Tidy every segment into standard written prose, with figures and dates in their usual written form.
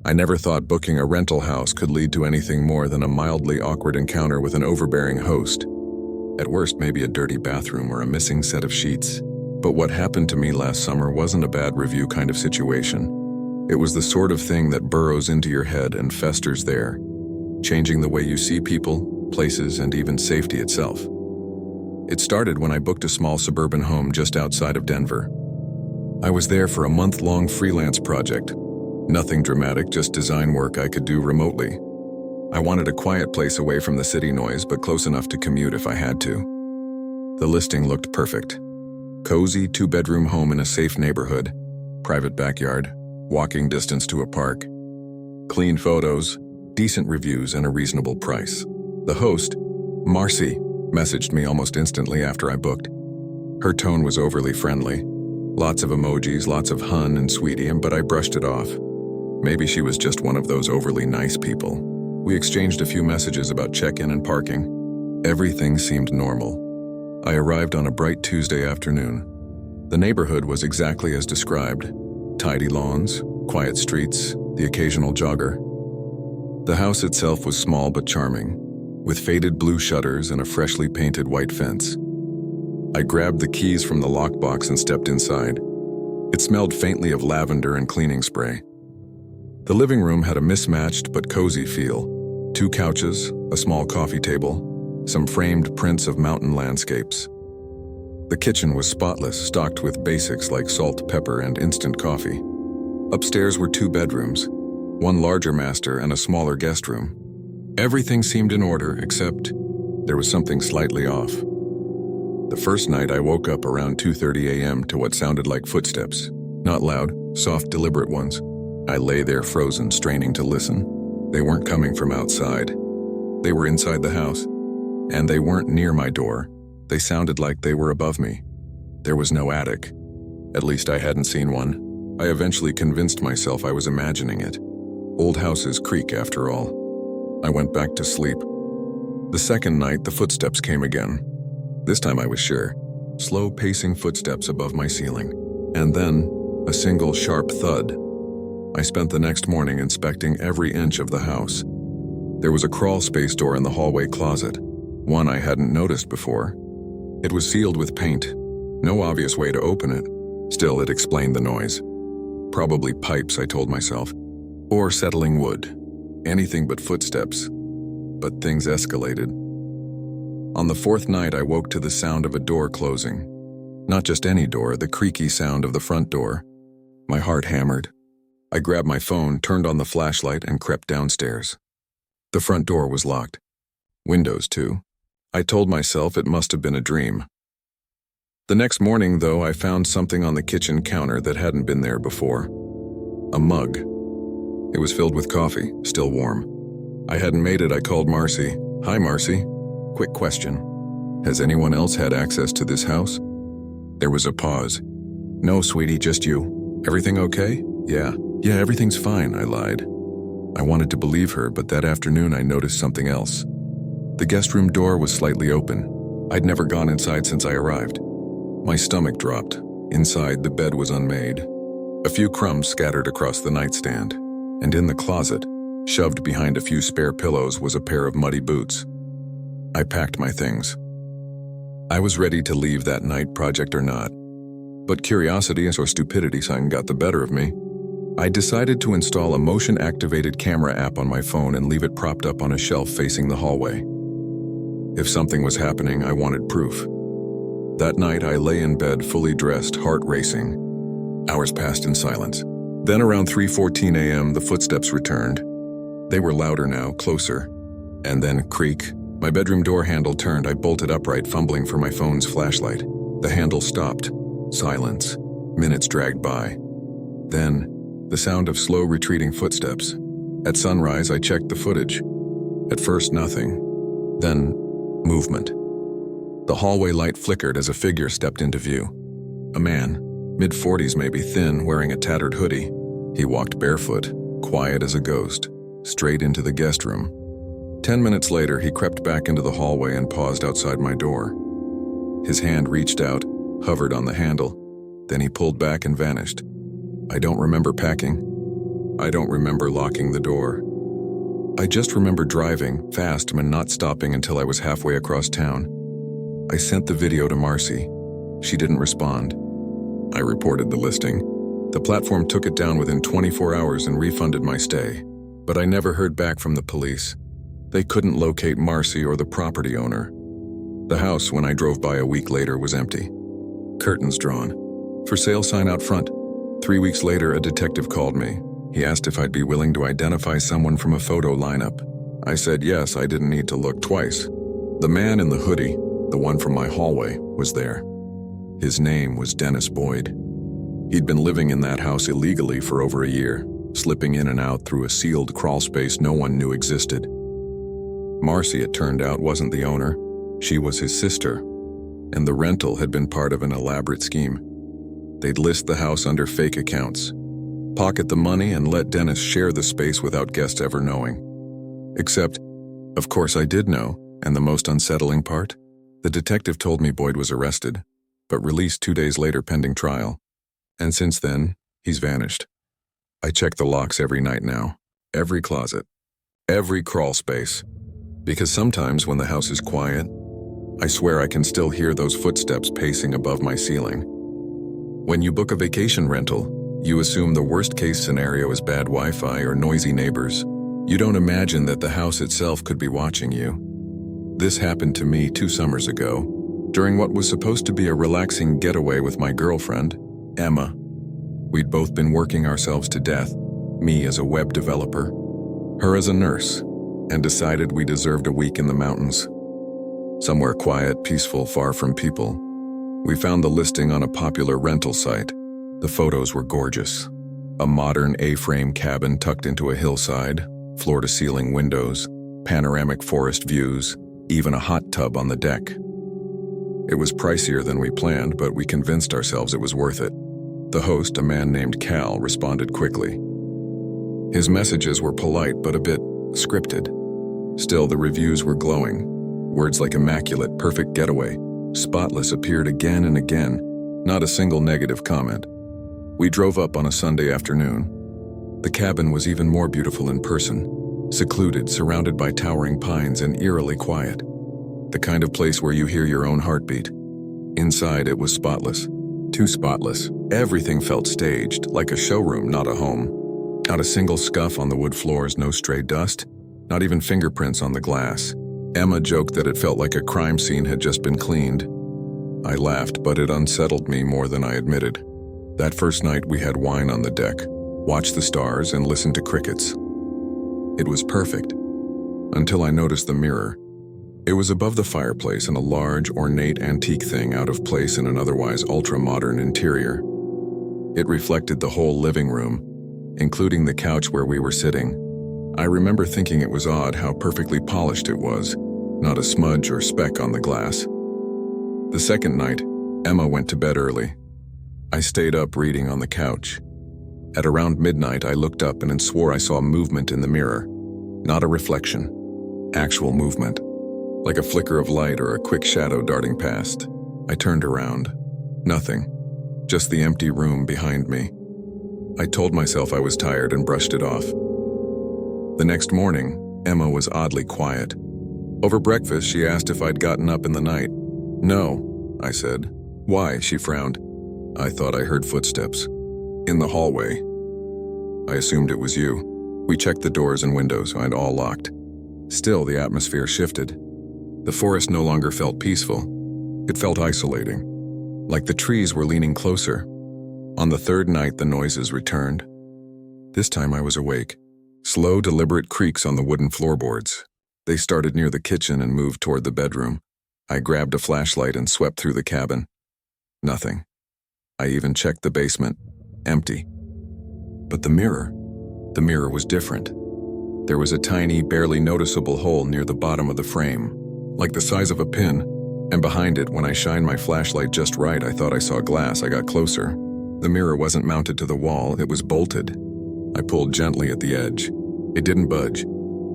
I never thought booking a rental house could lead to anything more than a mildly awkward encounter with an overbearing host. At worst, maybe a dirty bathroom or a missing set of sheets. But what happened to me last summer wasn't a bad review kind of situation. It was the sort of thing that burrows into your head and festers there, changing the way you see people, places, and even safety itself. It started when I booked a small suburban home just outside of Denver. I was there for a month-long freelance project. Nothing dramatic, just design work I could do remotely. I wanted a quiet place away from the city noise, but close enough to commute if I had to. The listing looked perfect. Cozy, 2-bedroom home in a safe neighborhood, private backyard, walking distance to a park. Clean photos, decent reviews, and a reasonable price. The host, Marcy, messaged me almost instantly after I booked. Her tone was overly friendly. Lots of emojis, lots of hun and sweetie, but I brushed it off. Maybe she was just one of those overly nice people. We exchanged a few messages about check-in and parking. Everything seemed normal. I arrived on a bright Tuesday afternoon. The neighborhood was exactly as described. Tidy lawns, quiet streets, the occasional jogger. The house itself was small but charming, with faded blue shutters and a freshly painted white fence. I grabbed the keys from the lockbox and stepped inside. It smelled faintly of lavender and cleaning spray. The living room had a mismatched but cozy feel. 2 couches, a small coffee table, some framed prints of mountain landscapes. The kitchen was spotless, stocked with basics like salt, pepper, and instant coffee. Upstairs were 2 bedrooms, one larger master and a smaller guest room. Everything seemed in order, except there was something slightly off. The first night I woke up around 2:30 a.m. to what sounded like footsteps. Not loud, soft, deliberate ones. I lay there frozen, straining to listen. They weren't coming from outside. They were inside the house. And they weren't near my door. They sounded like they were above me. There was no attic. At least I hadn't seen one. I eventually convinced myself I was imagining it. Old houses creak after all. I went back to sleep. The second night, the footsteps came again. This time I was sure. Slow pacing footsteps above my ceiling. And then, a single sharp thud. I spent the next morning inspecting every inch of the house. There was a crawl space door in the hallway closet. One I hadn't noticed before. It was sealed with paint. No obvious way to open it. Still, it explained the noise. Probably pipes, I told myself. Or settling wood. Anything but footsteps. But things escalated. On the 4th night, I woke to the sound of a door closing. Not just any door, the creaky sound of the front door. My heart hammered. I grabbed my phone, turned on the flashlight, and crept downstairs. The front door was locked. Windows, too. I told myself it must have been a dream. The next morning, though, I found something on the kitchen counter that hadn't been there before. A mug. It was filled with coffee, still warm. I hadn't made it. I called Marcy. Hi, Marcy. Quick question. Has anyone else had access to this house? There was a pause. No, sweetie, just you. Everything okay? Yeah, everything's fine, I lied. I wanted to believe her, but that afternoon I noticed something else. The guest room door was slightly open. I'd never gone inside since I arrived. My stomach dropped. Inside, the bed was unmade. A few crumbs scattered across the nightstand. And in the closet, shoved behind a few spare pillows, was a pair of muddy boots. I packed my things. I was ready to leave that night, project or not. But curiosity or stupidity got the better of me. I decided to install a motion-activated camera app on my phone and leave it propped up on a shelf facing the hallway. If something was happening, I wanted proof. That night, I lay in bed, fully dressed, heart racing. Hours passed in silence. Then around 3:14 a.m., the footsteps returned. They were louder now, closer. And then, creak. My bedroom door handle turned. I bolted upright, fumbling for my phone's flashlight. The handle stopped. Silence. Minutes dragged by. Then, the sound of slow retreating footsteps. At sunrise, I checked the footage. At first, nothing. Then, movement. The hallway light flickered as a figure stepped into view. A man, mid-40s maybe, thin, wearing a tattered hoodie. He walked barefoot, quiet as a ghost, straight into the guest room. 10 minutes later, he crept back into the hallway and paused outside my door. His hand reached out, hovered on the handle. Then he pulled back and vanished. I don't remember packing. I don't remember locking the door. I just remember driving fast and not stopping until I was halfway across town. I sent the video to Marcy. She didn't respond. I reported the listing. The platform took it down within 24 hours and refunded my stay, but I never heard back from the police. They couldn't locate Marcy or the property owner. The house, when I drove by a week later, was empty. Curtains drawn. For sale sign out front. 3 weeks later, a detective called me. He asked if I'd be willing to identify someone from a photo lineup. I said yes, I didn't need to look twice. The man in the hoodie, the one from my hallway, was there. His name was Dennis Boyd. He'd been living in that house illegally for over a year, slipping in and out through a sealed crawl space no one knew existed. Marcy, it turned out, wasn't the owner. She was his sister, and the rental had been part of an elaborate scheme. They'd list the house under fake accounts, pocket the money, and let Dennis share the space without guests ever knowing. Except, of course I did know, and the most unsettling part? The detective told me Boyd was arrested, but released 2 days later pending trial. And since then, he's vanished. I check the locks every night now, every closet, every crawl space, because sometimes when the house is quiet, I swear I can still hear those footsteps pacing above my ceiling. When you book a vacation rental, you assume the worst-case scenario is bad Wi-Fi or noisy neighbors. You don't imagine that the house itself could be watching you. This happened to me 2 summers ago, during what was supposed to be a relaxing getaway with my girlfriend, Emma. We'd both been working ourselves to death, me as a web developer, her as a nurse, and decided we deserved a week in the mountains. Somewhere quiet, peaceful, far from people. We found the listing on a popular rental site. The photos were gorgeous. A modern A-frame cabin tucked into a hillside, floor-to-ceiling windows, panoramic forest views, even a hot tub on the deck. It was pricier than we planned, but we convinced ourselves it was worth it. The host, a man named Cal, responded quickly. His messages were polite but a bit scripted. Still, the reviews were glowing. Words like immaculate, perfect getaway, spotless appeared again and again, not a single negative comment. We drove up on a Sunday afternoon. The cabin was even more beautiful in person, secluded, surrounded by towering pines and eerily quiet. The kind of place where you hear your own heartbeat. Inside, it was spotless. Too spotless. Everything felt staged, like a showroom, not a home. Not a single scuff on the wood floors, no stray dust, not even fingerprints on the glass. Emma joked that it felt like a crime scene had just been cleaned. I laughed, but it unsettled me more than I admitted. That first night we had wine on the deck, watched the stars, and listened to crickets. It was perfect, until I noticed the mirror. It was above the fireplace in a large, ornate antique thing out of place in an otherwise ultra-modern interior. It reflected the whole living room, including the couch where we were sitting. I remember thinking it was odd how perfectly polished it was, not a smudge or speck on the glass. The second night, Emma went to bed early. I stayed up reading on the couch. At around midnight, I looked up and swore I saw movement in the mirror. Not a reflection, actual movement. Like a flicker of light or a quick shadow darting past. I turned around. Nothing. Just the empty room behind me. I told myself I was tired and brushed it off. The next morning, Emma was oddly quiet. Over breakfast, she asked if I'd gotten up in the night. No, I said. Why? She frowned. I thought I heard footsteps. In the hallway. I assumed it was you. We checked the doors and windows, I'd all locked. Still, the atmosphere shifted. The forest no longer felt peaceful. It felt isolating, like the trees were leaning closer. On the third night, the noises returned. This time I was awake. Slow, deliberate creaks on the wooden floorboards. They started near the kitchen and moved toward the bedroom. I grabbed a flashlight and swept through the cabin. Nothing. I even checked the basement. Empty. But the mirror was different. There was a tiny, barely noticeable hole near the bottom of the frame, like the size of a pin, and behind it, when I shined my flashlight just right, I thought I saw glass. I got closer. The mirror wasn't mounted to the wall, it was bolted. I pulled gently at the edge. It didn't budge.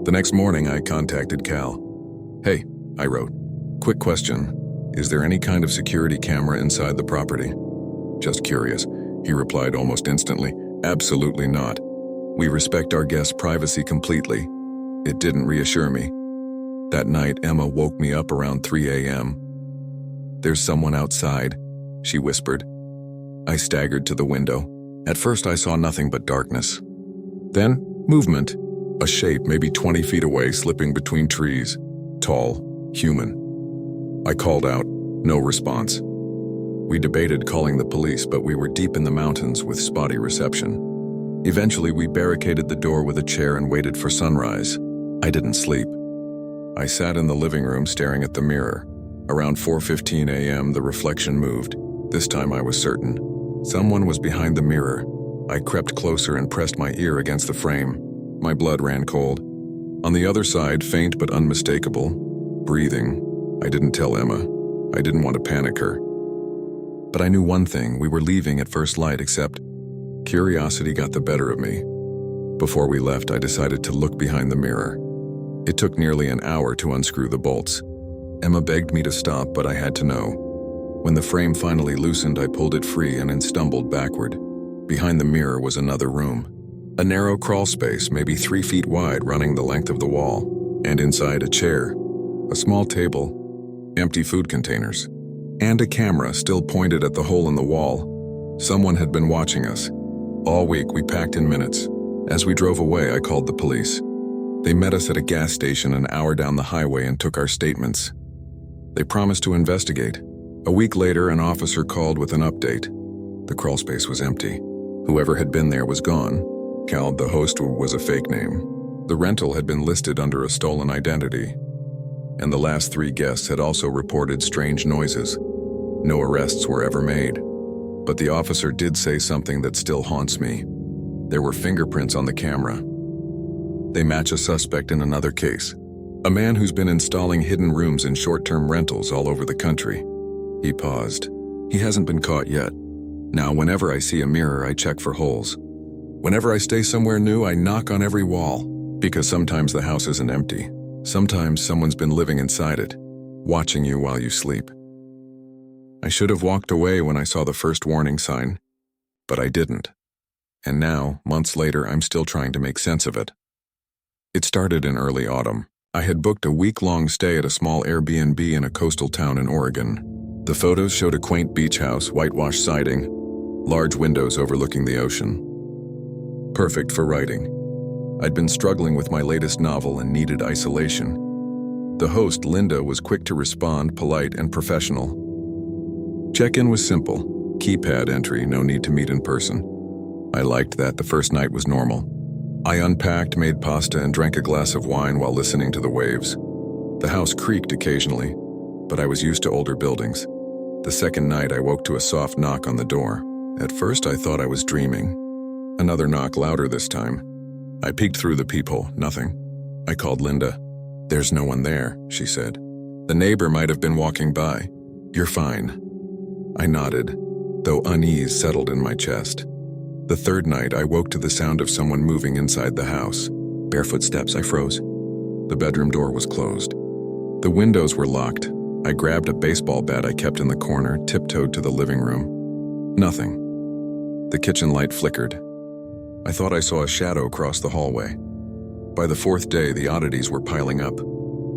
The next morning, I contacted Cal. Hey, I wrote. Quick question. Is there any kind of security camera inside the property? Just curious. He replied almost instantly. Absolutely not. We respect our guests' privacy completely. It didn't reassure me. That night, Emma woke me up around 3 a.m. "There's someone outside," she whispered. I staggered to the window. At first, I saw nothing but darkness. Then, movement. A shape maybe 20 feet away, slipping between trees. Tall, human. I called out. No response. We debated calling the police, but we were deep in the mountains with spotty reception. Eventually, we barricaded the door with a chair and waited for sunrise. I didn't sleep. I sat in the living room staring at the mirror. Around 4:15 a.m., the reflection moved. This time I was certain. Someone was behind the mirror. I crept closer and pressed my ear against the frame. My blood ran cold. On the other side, faint but unmistakable, breathing. I didn't tell Emma. I didn't want to panic her. But I knew one thing: we were leaving at first light, except curiosity got the better of me. Before we left, I decided to look behind the mirror. It took nearly an hour to unscrew the bolts. Emma begged me to stop, but I had to know. When the frame finally loosened, I pulled it free and then stumbled backward. Behind the mirror was another room. A narrow crawl space, maybe 3 feet wide, running the length of the wall. And inside, a chair, a small table, empty food containers, and a camera still pointed at the hole in the wall. Someone had been watching us. All week, we packed in minutes. As we drove away, I called the police. They met us at a gas station an hour down the highway and took our statements. They promised to investigate. A week later, an officer called with an update. The crawl space was empty. Whoever had been there was gone. Cal, the host, was a fake name. The rental had been listed under a stolen identity. And the last 3 guests had also reported strange noises. No arrests were ever made. But the officer did say something that still haunts me. There were fingerprints on the camera. They match a suspect in another case. A man who's been installing hidden rooms in short-term rentals all over the country. He paused. He hasn't been caught yet. Now, whenever I see a mirror, I check for holes. Whenever I stay somewhere new, I knock on every wall. Because sometimes the house isn't empty. Sometimes someone's been living inside it, watching you while you sleep. I should have walked away when I saw the first warning sign, but I didn't. And now, months later, I'm still trying to make sense of it. It started in early autumn. I had booked a week-long stay at a small Airbnb in a coastal town in Oregon. The photos showed a quaint beach house, whitewashed siding, large windows overlooking the ocean. Perfect for writing. I'd been struggling with my latest novel and needed isolation. The host, Linda, was quick to respond, polite and professional. Check-in was simple. Keypad entry, no need to meet in person. I liked that. The first night was normal. I unpacked, made pasta, and drank a glass of wine while listening to the waves. The house creaked occasionally, but I was used to older buildings. The second night, I woke to a soft knock on the door. At first, I thought I was dreaming. Another knock, louder this time. I peeked through the peephole. Nothing. I called Linda. "There's no one there," she said. "The neighbor might have been walking by." "You're fine." I nodded, though unease settled in my chest. The third night, I woke to the sound of someone moving inside the house. Bare footsteps. I froze. The bedroom door was closed. The windows were locked. I grabbed a baseball bat I kept in the corner, tiptoed to the living room. Nothing. The kitchen light flickered. I thought I saw a shadow cross the hallway. By the fourth day, the oddities were piling up.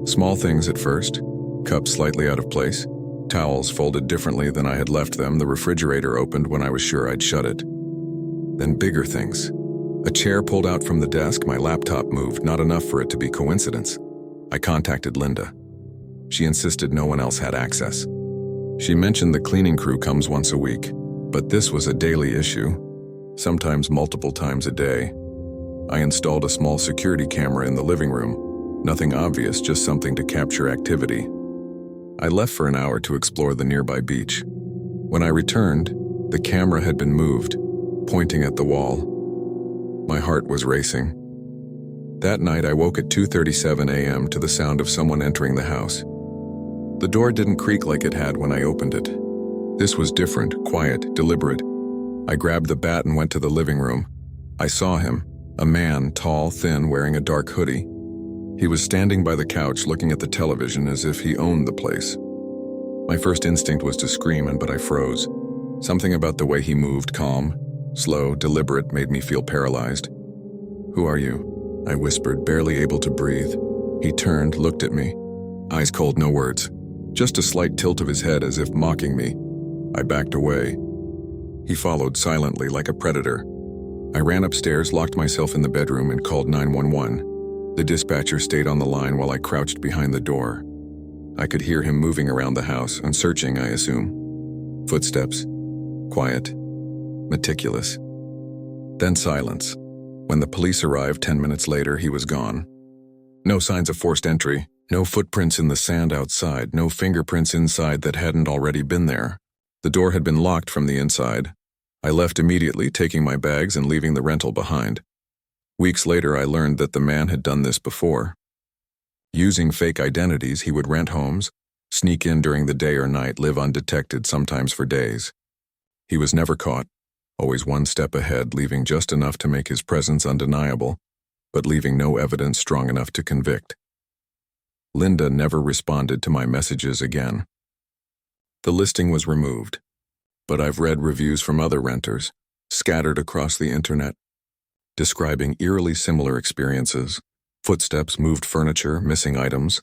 Small things at first. Cups slightly out of place. Towels folded differently than I had left them. The refrigerator opened when I was sure I'd shut it. Then bigger things. A chair pulled out from the desk. My laptop moved, not enough for it to be coincidence. I contacted Linda. She insisted no one else had access. She mentioned the cleaning crew comes once a week, but this was a daily issue, sometimes multiple times a day. I installed a small security camera in the living room. Nothing obvious, just something to capture activity. I left for an hour to explore the nearby beach. When I returned, the camera had been moved, pointing at the wall. My heart was racing. That night, I woke at 2:37 a.m. to the sound of someone entering the house. The door didn't creak like it had when I opened it. This was different, quiet, deliberate. I grabbed the bat and went to the living room. I saw him, a man, tall, thin, wearing a dark hoodie. He was standing by the couch looking at the television as if he owned the place. My first instinct was to scream, but I froze. Something about the way he moved, calm, slow, deliberate, made me feel paralyzed. "Who are you?" I whispered, barely able to breathe. He turned, looked at me. Eyes cold, no words. Just a slight tilt of his head as if mocking me. I backed away. He followed silently like a predator. I ran upstairs, locked myself in the bedroom, and called 911. The dispatcher stayed on the line while I crouched behind the door. I could hear him moving around the house and searching, I assume. Footsteps. Quiet. Meticulous. Then silence. When the police arrived 10 minutes later, he was gone. No signs of forced entry, no footprints in the sand outside, no fingerprints inside that hadn't already been there. The door had been locked from the inside. I left immediately, taking my bags and leaving the rental behind. Weeks later, I learned that the man had done this before. Using fake identities, he would rent homes, sneak in during the day or night, live undetected, sometimes for days. He was never caught, always one step ahead, leaving just enough to make his presence undeniable, but leaving no evidence strong enough to convict. Linda never responded to my messages again. The listing was removed, but I've read reviews from other renters, scattered across the internet, describing eerily similar experiences: footsteps, moved furniture, missing items,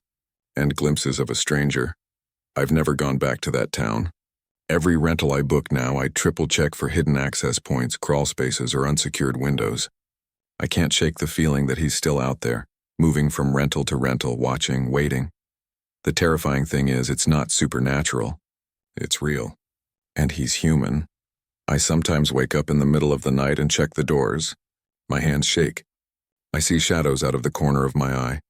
and glimpses of a stranger. I've never gone back to that town. Every rental I book now, I triple-check for hidden access points, crawl spaces, or unsecured windows. I can't shake the feeling that he's still out there, moving from rental to rental, watching, waiting. The terrifying thing is, it's not supernatural. It's real. And he's human. I sometimes wake up in the middle of the night and check the doors. My hands shake. I see shadows out of the corner of my eye.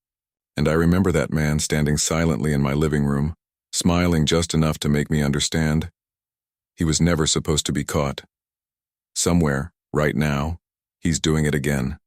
And I remember that man standing silently in my living room, smiling just enough to make me understand. He was never supposed to be caught. Somewhere, right now, he's doing it again.